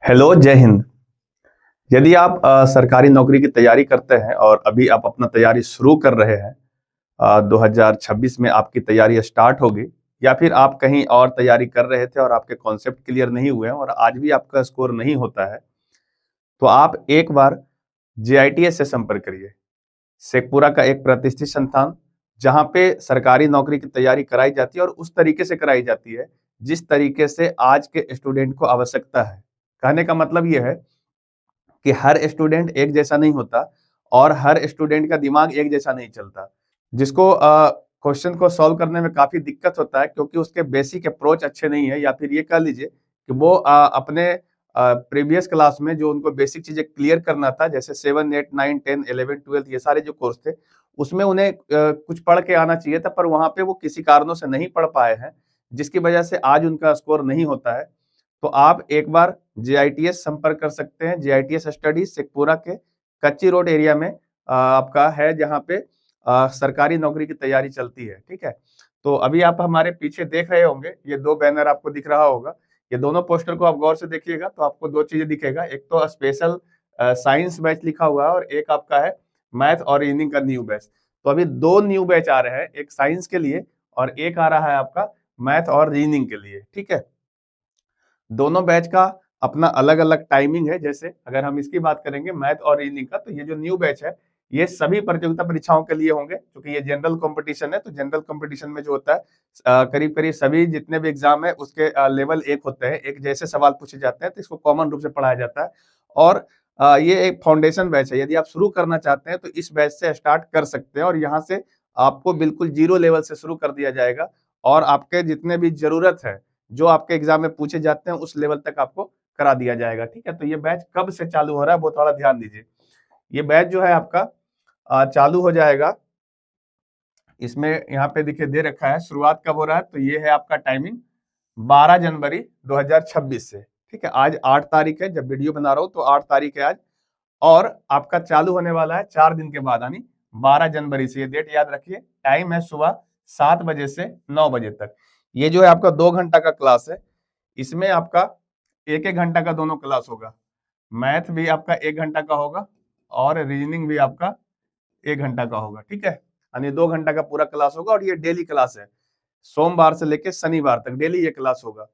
Hello, जय हिंद। यदि आप सरकारी नौकरी की तैयारी करते हैं और अभी आप अपना तैयारी शुरू कर रहे हैं, 2026 में आपकी तैयारी स्टार्ट होगी, या फिर आप कहीं और तैयारी कर रहे थे और आपके कॉन्सेप्ट क्लियर नहीं हुए हैं और आज भी आपका स्कोर नहीं होता है, तो आप एक बार जेआईटीएस से संपर्क करिए। शेखपुरा का एक प्रतिष्ठित संस्थान, जहाँ पे सरकारी नौकरी की तैयारी कराई जाती है और उस तरीके से कराई जाती है, जिस तरीके से आज के स्टूडेंट को आवश्यकता है। कहने का मतलब ये है कि हर स्टूडेंट एक जैसा नहीं होता और हर स्टूडेंट का दिमाग एक जैसा नहीं चलता। जिसको क्वेश्चन को सॉल्व करने में काफ़ी दिक्कत होता है क्योंकि उसके बेसिक अप्रोच अच्छे नहीं है, या फिर ये कह लीजिए कि वो अपने प्रीवियस क्लास में जो उनको बेसिक चीज़ें क्लियर करना था, जैसे 7, 8, 9, 10, 11, 12 ये सारे जो कोर्स थे, उसमें उन्हें कुछ पढ़ के आना चाहिए था, पर वहाँ पे वो किसी कारणों से नहीं पढ़ पाए हैं, जिसकी वजह से आज उनका स्कोर नहीं होता है। तो आप एक बार जेआईटीएस संपर्क कर सकते हैं। जेआईटीएस स्टडीज शेखपुरा के कच्ची रोड एरिया में आपका है, जहाँ पे सरकारी नौकरी की तैयारी चलती है, ठीक है? तो अभी आप हमारे पीछे देख रहे होंगे, ये 2 बैनर आपको दिख रहा होगा। ये दोनों पोस्टर को आप गौर से देखिएगा तो आपको 2 चीज़ें दिखेगा। एक तो स्पेशल साइंस बैच लिखा हुआ है और एक आपका है मैथ और रीजनिंग का न्यू बैच। तो अभी 2 न्यू बैच आ रहे हैं, एक साइंस के लिए और एक आ रहा है आपका मैथ और रीजनिंग के लिए, ठीक है? दोनों बैच का अपना अलग-अलग टाइमिंग है। जैसे अगर हम इसकी बात करेंगे मैथ और रीजनिंग का, तो ये जो न्यू बैच है, ये सभी प्रतियोगिता परीक्षाओं के लिए होंगे, क्योंकि ये जनरल कॉम्पिटिशन है। तो जनरल कॉम्पिटिशन में जो होता है करीब-करीब सभी जितने भी एग्जाम है उसके लेवल एक होते हैं, एक जैसे सवाल पूछे जाते हैं, तो इसको कॉमन रूप से पढ़ाया जाता है। और ये एक फाउंडेशन बैच है। यदि आप शुरू करना चाहते हैं तो इस बैच से स्टार्ट कर सकते हैं और यहाँ से आपको बिल्कुल जीरो लेवल से शुरू कर दिया जाएगा और आपके जितने भी जरूरत है, जो आपके एग्जाम में पूछे जाते हैं, उस लेवल तक आपको करा दिया जाएगा, ठीक है? तो ये बैच कब से चालू हो रहा है वो थोड़ा ध्यान दीजिए। ये बैच जो है आपका चालू हो जाएगा, इसमें यहाँ पे देखिए दे रखा है शुरुआत कब हो रहा है, तो ये है आपका टाइमिंग 12 जनवरी 2026 से, ठीक है? आज 8 तारीख है, जब वीडियो बना रहा हूँ तो 8 तारीख है आज, और आपका चालू होने वाला है 4 दिन के बाद, यानी 12 जनवरी से। ये डेट याद रखिए। टाइम है सुबह 7 बजे से 9 बजे तक। ये जो है आपका 2 घंटा का क्लास है। इसमें आपका 1-1 घंटा का दोनों क्लास होगा। मैथ भी आपका 1 घंटा का होगा और रीजनिंग भी आपका 1 घंटा का होगा, ठीक है? यानी 2 घंटा का पूरा क्लास होगा और ये डेली क्लास है। सोमवार से लेके शनिवार तक डेली ये क्लास होगा।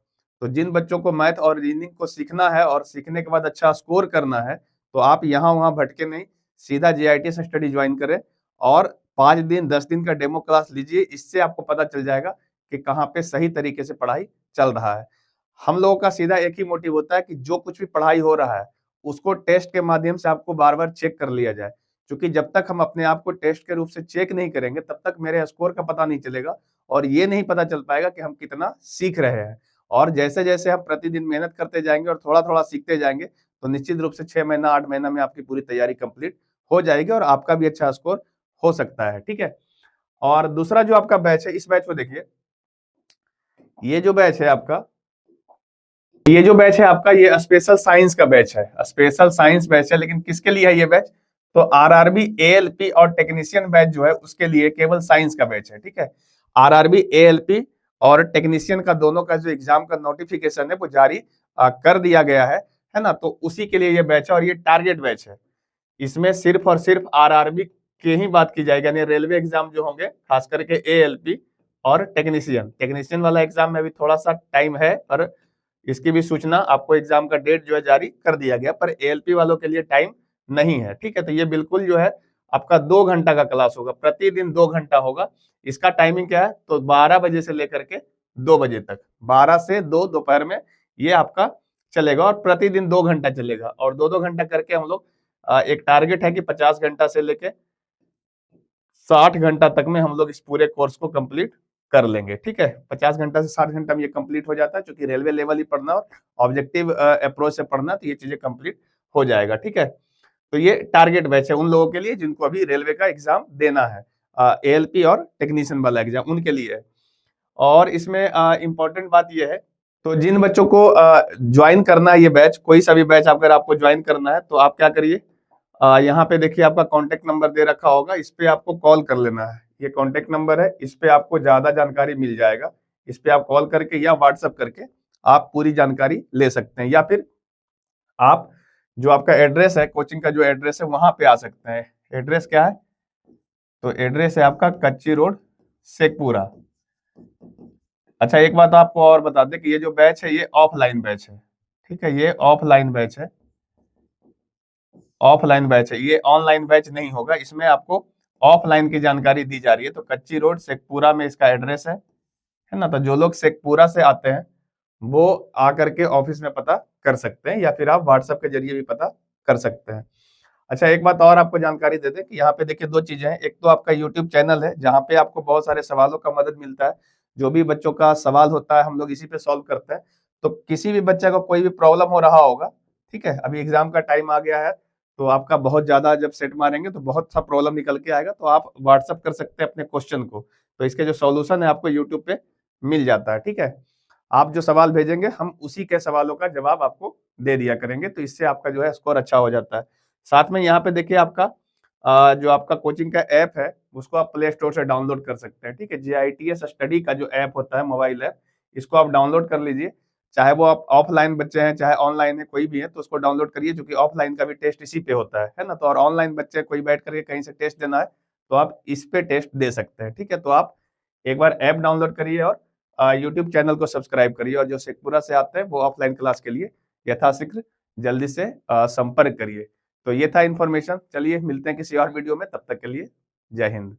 तो जिन बच्चों को मैथ और रीजनिंग को सीखना है और सीखने के बाद अच्छा स्कोर करना है, तो आप यहाँ-वहाँ भटके नहीं, सीधा जेआईटीएस स्टडी ज्वाइन करें और 5 दिन, 10 दिन का डेमो क्लास लीजिए। इससे आपको पता चल जाएगा कि कहाँ पे सही तरीके से पढ़ाई चल रहा है। हम लोगों का सीधा एक ही मोटिव होता है कि जो कुछ भी पढ़ाई हो रहा है, उसको टेस्ट के माध्यम से आपको बार-बार चेक कर लिया जाए। क्योंकि जब तक हम अपने आप को टेस्ट के रूप से चेक नहीं करेंगे, तब तक मेरे स्कोर का पता नहीं चलेगा और ये नहीं पता चल पाएगा कि हम कितना सीख रहे हैं। और जैसे-जैसे हम प्रतिदिन मेहनत करते जाएँगे और थोड़ा-थोड़ा सीखते जाएँगे, तो निश्चित रूप से 6 महीना, 8 महीना में आपकी पूरी तैयारी कंप्लीट हो जाएगी और आपका भी अच्छा स्कोर हो सकता है, ठीक है? और दूसरा जो आपका बैच है, इस बैच को देखिए, ये जो बैच है आपका, ये जो बैच है आपका, ये स्पेशल साइंस का बैच है। स्पेशल साइंस बैच है, लेकिन किसके लिए है ये बैच? तो आरआरबी, एएलपी और टेक्नीशियन बैच जो है उसके लिए केवल साइंस का बैच है, ठीक है? आरआरबी, एएलपी और टेक्नीशियन का दोनों का जो एग्जाम का नोटिफिकेशन है वो जारी कर दिया गया है ना? तो उसी के लिए ये बैच है और ये टारगेट बैच है। इसमें सिर्फ और सिर्फ आरआरबी की ही बात की जाएगी, यानी रेलवे एग्जाम जो होंगे, खास करके एएलपी और टेक्नीशियन। टेक्नीशियन वाला एग्जाम में अभी थोड़ा सा टाइम है, पर इसकी भी सूचना आपको एग्जाम का डेट जो है जारी कर दिया गया, पर एएलपी वालों के लिए टाइम नहीं है, ठीक है? तो ये बिल्कुल जो है आपका 2 घंटा का क्लास होगा, प्रतिदिन 2 घंटा होगा। इसका टाइमिंग क्या है? तो 12 बजे से लेकर के 2 बजे तक, 12 से 2 दोपहर में ये आपका चलेगा और प्रतिदिन 2 घंटा चलेगा और 2-2 घंटा करके हम लोग एक टारगेट है कि 50 घंटा से लेके 60 घंटा तक में हम लोग इस पूरे कोर्स को कंप्लीट कर लेंगे, ठीक है? 50 घंटा से 60 घंटा में ये कंप्लीट हो जाता है, क्योंकि रेलवे लेवल ही पढ़ना और ऑब्जेक्टिव अप्रोच से पढ़ना, तो ये चीजें कंप्लीट हो जाएगा, ठीक है? तो ये टारगेट बैच है उन लोगों के लिए जिनको अभी रेलवे का एग्जाम देना है, एएलपी और टेक्नीशियन वाला एग्जाम उनके लिए है। और इसमें इम्पोर्टेंट बात ये है, तो जिन बच्चों को ज्वाइन करना है ये बैच, कोई सा भी बैच अगर आपको ज्वाइन करना है, तो आप क्या करिए, यहाँ पे देखिए आपका कॉन्टेक्ट नंबर दे रखा होगा, इस पे आपको कॉल कर लेना है। ये कॉन्टेक्ट नंबर है, इस पे आपको ज्यादा जानकारी मिल जाएगा। इस पे आप कॉल करके या व्हाट्सएप करके आप पूरी जानकारी ले सकते हैं, या फिर आप जो आपका एड्रेस है, कोचिंग का जो एड्रेस है, वहां पे आ सकते हैं। एड्रेस क्या है? तो एड्रेस है आपका कच्ची रोड, शेखपुरा। अच्छा, एक बात आपको और बता दें कि ये जो बैच है ये ऑफलाइन बैच है। ठीक है, ये ऑफलाइन बैच है। ऑफलाइन बैच है, ये ऑनलाइन बैच नहीं होगा। इसमें आपको ऑफलाइन की जानकारी दी जा रही है। तो कच्ची रोड शेखपुरा में इसका एड्रेस है ना। तो जो लोग शेखपुरा से आते हैं वो आकर के ऑफिस में पता कर सकते हैं, या फिर आप व्हाट्सएप के जरिए भी पता कर सकते हैं। अच्छा, एक बात और आपको जानकारी दे दें कि यहाँ पे देखिए दो चीजें हैं। एक तो आपका यूट्यूब चैनल है जहाँ पे आपको बहुत सारे सवालों का मदद मिलता है। जो भी बच्चों का सवाल होता है हम लोग इसी पे सॉल्व करते हैं। तो किसी भी बच्चे को कोई भी प्रॉब्लम हो रहा होगा, ठीक है, अभी एग्जाम का टाइम आ गया है, तो आपका बहुत ज्यादा जब सेट मारेंगे तो बहुत सा प्रॉब्लम निकल के आएगा, तो आप व्हाट्सअप कर सकते हैं अपने क्वेश्चन को। तो इसके जो सॉल्यूशन है आपको यूट्यूब पे मिल जाता है। ठीक है, आप जो सवाल भेजेंगे हम उसी के सवालों का जवाब आपको दे दिया करेंगे, तो इससे आपका जो है स्कोर अच्छा हो जाता है। साथ में यहाँ पे देखिए आपका जो आपका कोचिंग का ऐप है उसको आप प्ले स्टोर से डाउनलोड कर सकते हैं। ठीक है, JITS स्टडी का जो ऐप होता है, मोबाइल ऐप, इसको आप डाउनलोड कर लीजिए। चाहे वो आप ऑफलाइन बच्चे हैं चाहे ऑनलाइन है, कोई भी है, तो उसको डाउनलोड करिए, क्योंकि ऑफलाइन का भी टेस्ट इसी पे होता है ना। तो और ऑनलाइन बच्चे कोई बैठ करके कहीं से टेस्ट देना है तो आप इस पे टेस्ट दे सकते हैं। ठीक है, तो आप एक बार ऐप डाउनलोड करिए और यूट्यूब चैनल को सब्सक्राइब करिए, और जो शेखपुरा से आते हैं वो ऑफलाइन क्लास के लिए यथाशीघ्र जल्दी से संपर्क करिए। तो ये था इन्फॉर्मेशन। चलिए मिलते हैं किसी और वीडियो में, तब तक के लिए जय हिंद।